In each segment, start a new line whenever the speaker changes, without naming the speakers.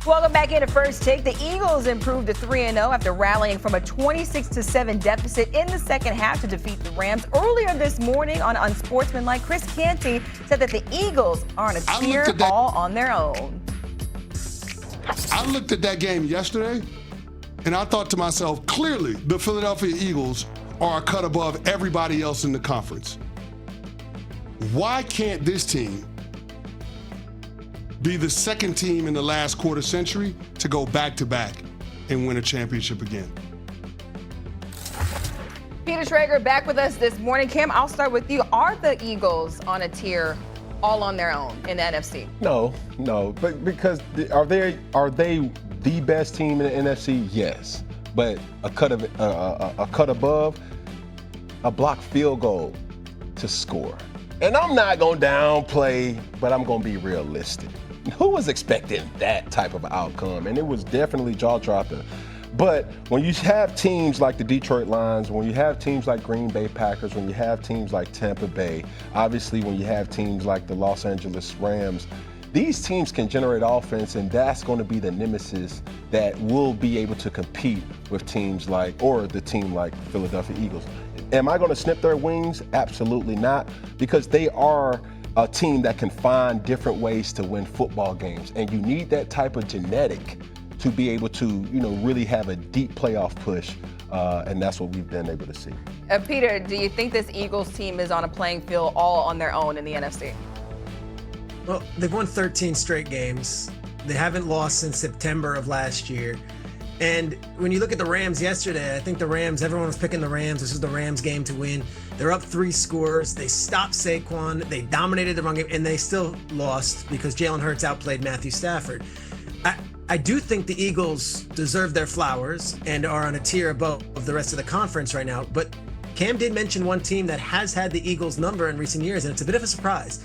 Welcome back into First Take. The Eagles improved to 3-0 after rallying from a 26-7 deficit in the second half to defeat the Rams. Earlier this morning on Unsportsmanlike, Chris Canty said that the Eagles are on a tier all on their own.
I looked at that game yesterday, and I thought to myself, clearly the Philadelphia Eagles are a cut above everybody else in the conference. Why can't this team be the second team in the last quarter century to go back-to-back and win a championship again?
Peter Schrager back with us this morning. Cam, I'll start with you. Are the Eagles on a tier all on their own in the NFC?
No, but because are they the best team in the NFC? Yes, but a cut above, a blocked field goal to score. And I'm not gonna downplay, but I'm gonna be realistic. Who was expecting that type of outcome? And it was definitely jaw-dropping. But when you have teams like the Detroit Lions, when you have teams like Green Bay Packers, when you have teams like Tampa Bay, obviously when you have teams like the Los Angeles Rams, these teams can generate offense, and that's going to be the nemesis that will be able to compete with teams like, or the team like Philadelphia Eagles. Am I going to snip their wings? Absolutely not, because they are a team that can find different ways to win football games, and you need that type of genetic to be able to, really have a deep playoff push, and that's what we've been able to see.
Peter, do you think this Eagles team is on a playing field all on their own in the NFC?
Well, they've won 13 straight games. They haven't lost since September of last year. And when you look at the Rams yesterday, I think the Rams, everyone was picking the Rams. This is the Rams game to win. They're up 3 scores. They stopped Saquon. They dominated the run game, and they still lost because Jalen Hurts outplayed Matthew Stafford. I do think the Eagles deserve their flowers and are on a tier above the rest of the conference right now. But Cam did mention one team that has had the Eagles number in recent years, and it's a bit of a surprise.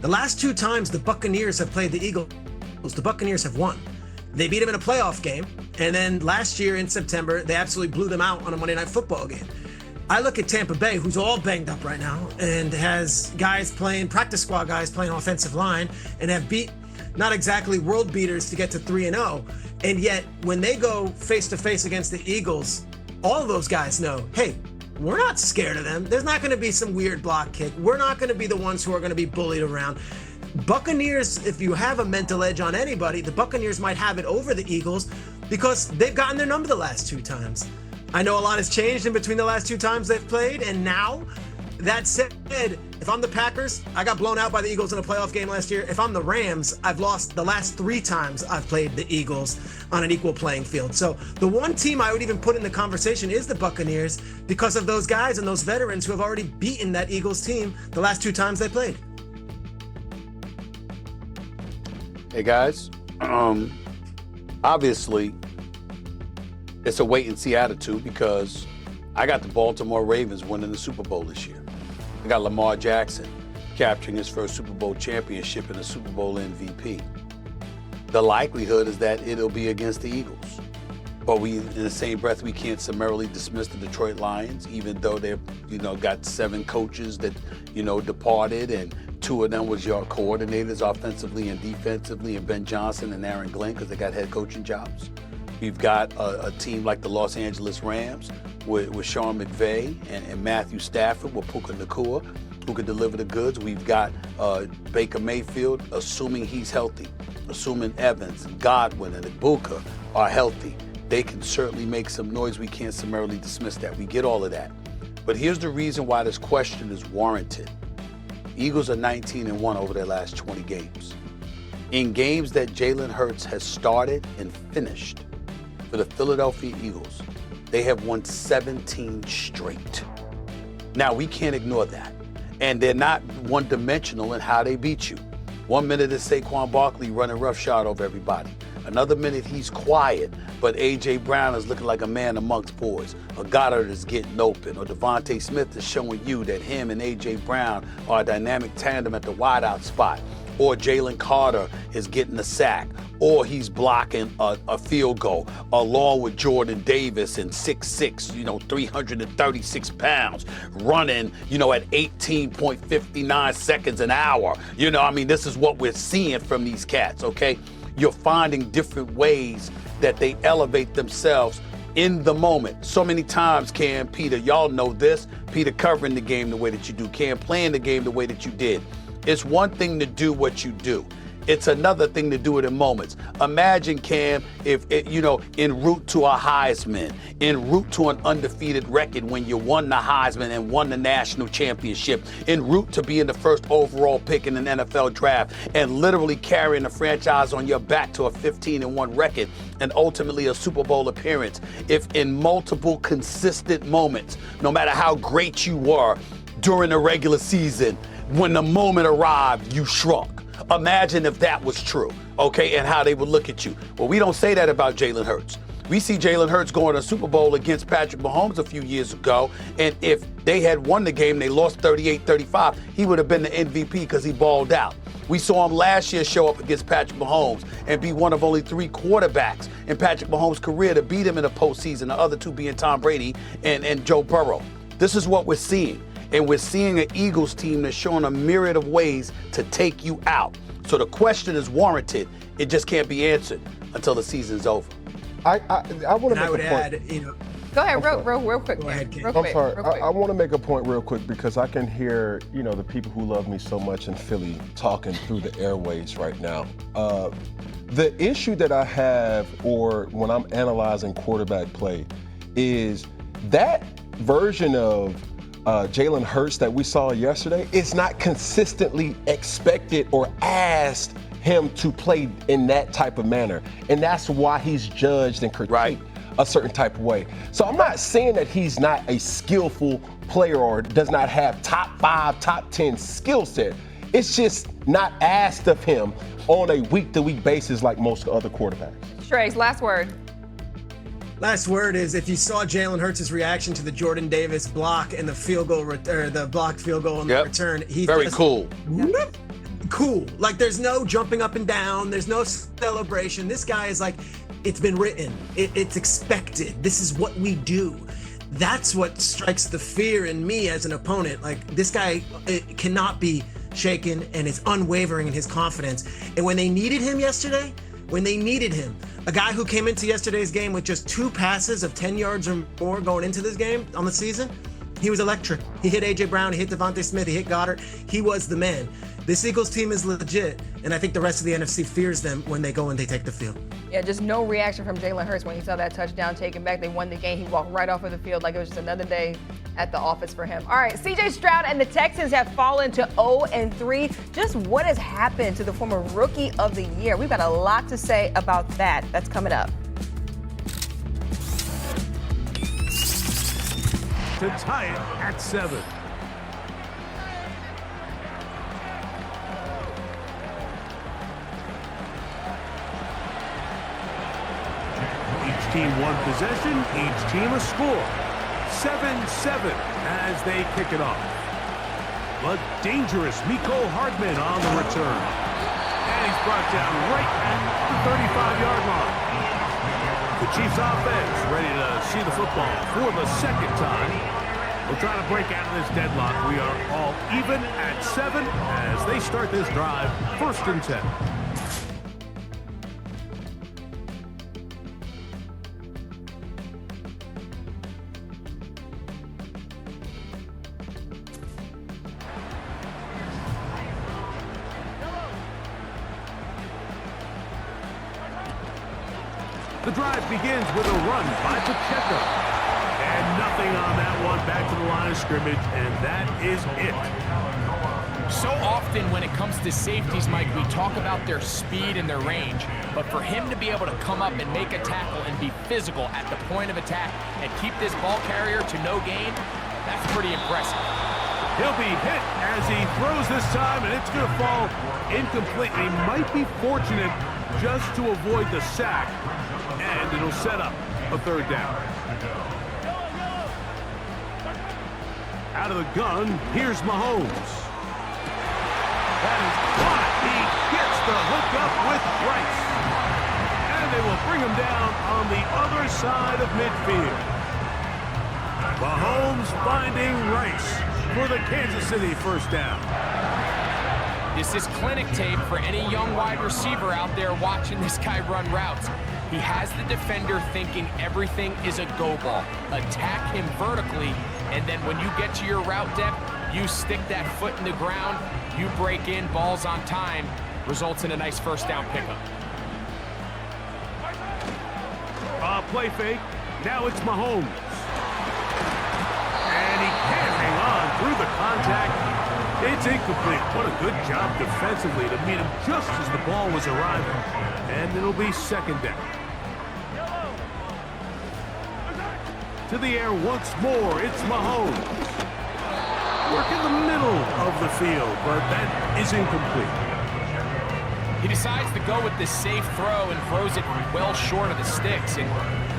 The last 2 times the Buccaneers have played the Eagles, the Buccaneers have won. They beat them in a playoff game, and then last year in September, they absolutely blew them out on a Monday Night Football game. I look at Tampa Bay, who's all banged up right now, and has guys playing, practice squad guys playing offensive line, and have beat not exactly world beaters to get to 3-0. And yet, when they go face-to-face against the Eagles, all of those guys know, hey, we're not scared of them. There's not going to be some weird block kick. We're not going to be the ones who are going to be bullied around. Buccaneers, if you have a mental edge on anybody, the Buccaneers might have it over the Eagles because they've gotten their number the last 2 times. I know a lot has changed in between the last 2 times they've played, and now, that said, if I'm the Packers, I got blown out by the Eagles in a playoff game last year. If I'm the Rams, I've lost the last 3 times I've played the Eagles on an equal playing field. So the one team I would even put in the conversation is the Buccaneers because of those guys and those veterans who have already beaten that Eagles team the last 2 times they played.
Hey guys, obviously it's a wait and see attitude because I got the Baltimore Ravens winning the Super Bowl this year. I got Lamar Jackson capturing his first Super Bowl championship and a Super Bowl MVP. The likelihood is that it'll be against the Eagles. But in the same breath, we can't summarily dismiss the Detroit Lions, even though they've, got 7 coaches that, departed, and 2 of them was your coordinators offensively and defensively, and Ben Johnson and Aaron Glenn, because they got head coaching jobs. We've got a team like the Los Angeles Rams with Sean McVay and Matthew Stafford with Puka Nacua, who can deliver the goods. We've got Baker Mayfield, assuming he's healthy, assuming Evans and Godwin and Ibuka are healthy. They can certainly make some noise. We can't summarily dismiss that. We get all of that. But here's the reason why this question is warranted. Eagles are 19-1 over their last 20 games. In games that Jalen Hurts has started and finished for the Philadelphia Eagles, they have won 17 straight. Now, we can't ignore that. And they're not one-dimensional in how they beat you. 1 minute is Saquon Barkley running roughshod over everybody. Another minute he's quiet, but A.J. Brown is looking like a man amongst boys. Or Goddard is getting open. Or Devontae Smith is showing you that him and A.J. Brown are a dynamic tandem at the wideout spot. Or Jalen Carter is getting a sack. Or he's blocking a field goal, along with Jordan Davis and 6'6", 336 pounds, running, at 18.59 seconds an hour. This is what we're seeing from these cats, okay? you're finding different ways that they elevate themselves in the moment. So many times, Cam, Peter, y'all know this, Peter covering the game the way that you do, Cam playing the game the way that you did. It's one thing to do what you do. It's another thing to do it in moments. Imagine, Cam, if en route to a Heisman, en route to an undefeated record when you won the Heisman and won the national championship, en route to being the first overall pick in an NFL draft, and literally carrying the franchise on your back to a 15-1 record and ultimately a Super Bowl appearance. If in multiple consistent moments, no matter how great you were during the regular season, when the moment arrived, you shrunk. Imagine if that was true, okay, and how they would look at you. Well, we don't say that about Jalen Hurts. We see Jalen Hurts going to a Super Bowl against Patrick Mahomes a few years ago, and if they had won the game, they lost 38-35, he would have been the MVP because he balled out. We saw him last year show up against Patrick Mahomes and be one of only 3 quarterbacks in Patrick Mahomes' career to beat him in the postseason, the other 2 being Tom Brady and Joe Burrow. This is what we're seeing. And we're seeing an Eagles team that's showing a myriad of ways to take you out. So the question is warranted. It just can't be answered until the season's over.
I want to make a point.
I would add,
Go ahead, real quick.
Go ahead, Ken.
I'm sorry. I want to make a point real quick because I can hear, the people who love me so much in Philly talking through the airways right now. The issue that I have, or when I'm analyzing quarterback play, is that version of Jalen Hurts that we saw yesterday is not consistently expected or asked him to play in that type of manner. And that's why he's judged and critiqued a certain type of way. So I'm not saying that he's not a skillful player or does not have top 5, top 10 skill set. It's just not asked of him on a week-to-week basis like most other quarterbacks.
Trace, last word.
Last word is, if you saw Jalen Hurts' reaction to the Jordan Davis block and the field goal, or the blocked field goal on the return, he's
very cool.
Cool. Like, there's no jumping up and down. There's no celebration. This guy is like, it's been written. It's expected. This is what we do. That's what strikes the fear in me as an opponent. Like, this guy cannot be shaken and is unwavering in his confidence. And when they needed him yesterday, a guy who came into yesterday's game with just 2 passes of 10 yards or more going into this game on the season, he was electric. He hit A.J. Brown, he hit Devontae Smith, he hit Goddard. He was the man. This Eagles team is legit, and I think the rest of the NFC fears them when they go and they take the field.
Yeah, just no reaction from Jalen Hurts when he saw that touchdown taken back. They won the game. He walked right off of the field like it was just another day at the office for him. All right, C.J. Stroud and the Texans have fallen to 0-3. Just what has happened to the former Rookie of the Year? We've got a lot to say about that. That's coming up.
To tie it at 7. Each team one possession, each team a score. 7-7 as they kick it off. But dangerous Mecole Hardman on the return. And he's brought down right at the 35-yard line. The Chiefs offense ready to see the football for the second time. We'll try to break out of this deadlock. We are all even at 7 as they start this drive, 1st and 10. The drive begins with a run by Pacheco. And nothing on that one, back to the line of scrimmage, and that is it.
So often when it comes to safeties, Mike, we talk about their speed and their range, but for him to be able to come up and make a tackle and be physical at the point of attack and keep this ball carrier to no gain, that's pretty impressive.
He'll be hit as he throws this time, and it's going to fall incomplete. He might be fortunate just to avoid the sack. And it'll set up a 3rd down. Out of the gun, here's Mahomes. That is caught. He gets the hook up with Rice. And they will bring him down on the other side of midfield. Mahomes finding Rice for the Kansas City 1st down.
This is clinic tape for any young wide receiver out there watching this guy run routes. He has the defender thinking everything is a go ball. Attack him vertically, and then when you get to your route depth, you stick that foot in the ground, you break in, balls on time, results in a nice first down pickup.
Play fake. Now it's Mahomes. And he can't hang on through the contact. It's incomplete. What a good job defensively to meet him just as the ball was arriving. And it'll be second down. To the air once more. It's Mahomes. Work in the middle of the field, but that is incomplete.
He decides to go with this safe throw and throws it well short of the sticks. And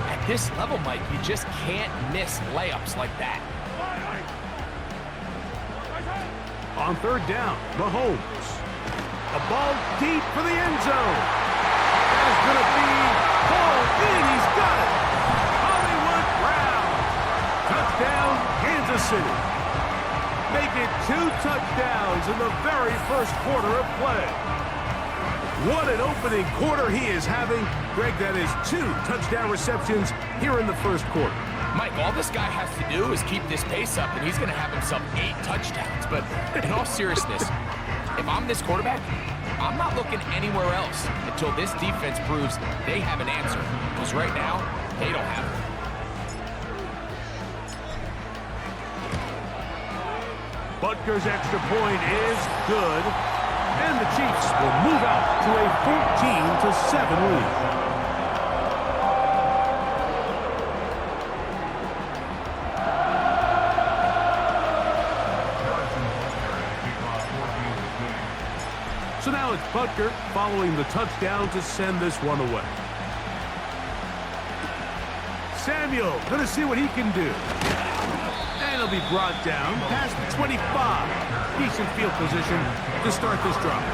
at this level, Mike, you just can't miss layups like that.
On third down, Mahomes. A ball deep for the end zone. That is going to be pulled in. He's got it. Hollywood Brown. Touchdown, Kansas City. Make it 2 touchdowns in the very first quarter of play. What an opening quarter he is having. Greg, that is 2 touchdown receptions here in the first quarter.
Mike, all this guy has to do is keep this pace up, and he's going to have himself 8 touchdowns. But in all seriousness, if I'm this quarterback, I'm not looking anywhere else until this defense proves they have an answer. Because right now, they don't have it.
Butker's extra point is good. And the Chiefs will move out to a 14-7 lead. So now it's Butker following the touchdown to send this one away. Samuel going to see what he can do. And he'll be brought down past the 25. Decent field position to start this drive.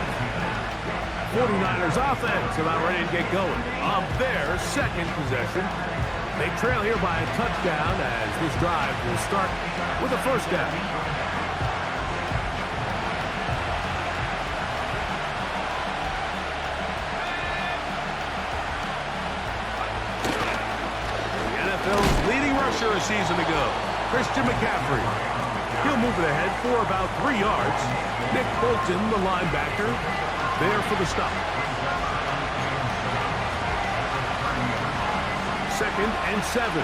49ers offense about ready to get going on their second possession. They trail here by a touchdown as this drive will start with a first down. The NFL's leading rusher a season ago, Christian McCaffrey. He'll move it ahead for about 3 yards. Nick Bolton, the linebacker, there for the stop. 2nd and 7.